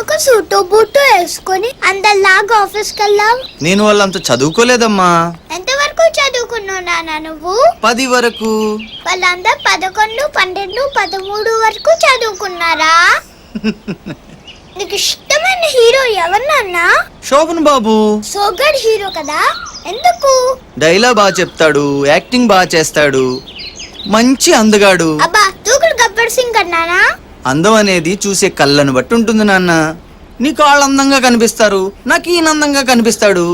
ఒక suit boot వేసుకొని అందరిలాగా ఆఫీస్కి వెళ్ళావు. నేను వాళ్ళంత చదువుకోలేదమ్మా. ఎంతవరకు చదువుకున్నావు నాన్న నువ్వు? 10 వరకు. వాళ్ళందరూ 11, 12, 13 వరకు చదువుకున్నారా? నీకు ఇష్టమైన హీరో ఎవరు నాన్న? శోభన్ బాబు. సోగడ్ హీరో కదా, ఎందుకు? డైలాగ్ బాగా చెప్తాడు, యాక్టింగ్ బాగా చేస్తాడు, మంచి అందగాడు. అబ్బా తూకుడు గబ్బర్ సింగ్ అన్నానా? అందం అనేది చూసే కళ్ళను బట్టి ఉంటుంది నాన్న. నీ కాళ్ళు అందంగా కనిపిస్తారు, నాకు ఈయన అందంగా కనిపిస్తాడు.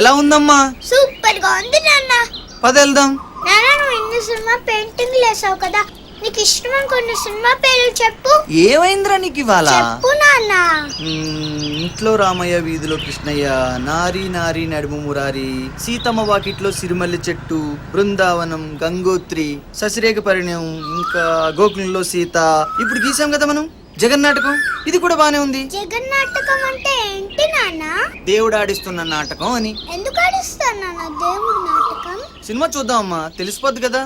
ఎలా ఉందమ్మా? సూపర్ గా ఉంది నాన్న. పదెళ్దాం. నాన్న నువ్వు ఇన్ని సినిమా పెయింటింగ్ వేసావు కదా, నీకు ఇష్టమైన కొన్ని సినిమా పేర్లు చెప్పు. ఏమైందిరా నీకు ఇవాళ? చెప్పు నాన్న. ఇంట్లో రామయ్య, వీధిలో కృష్ణయ్య, నారి నారి నడుము మురారి, సీతమ్మ వాకిట్లో సిరిమల్లి చెట్టు, బృందావనం, గంగోత్రి, శశిరేఖ పరిణయం, ఇంకా గోకులంలో సీత. ఇప్పుడు గీసాం కదా మనం జగన్నాటకం, ఇది కూడా బానే ఉంది. జగన్నాటకం అంటే ఏంటి నాన్న? దేవుడు ఆడిస్తున్న నాటకం అని. ఎందుకు ఆడిస్తాను నాన్న దేవుడు నాటకం? సినిమా చూద్దామమ్మా, తెలిసిపోద్ది కదా.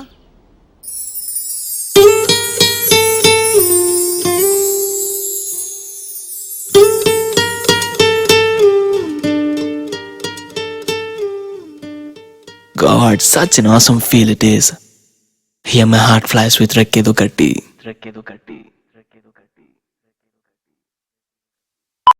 God, such an awesome feel it is. Here my heart flies with Rakkedu Katti.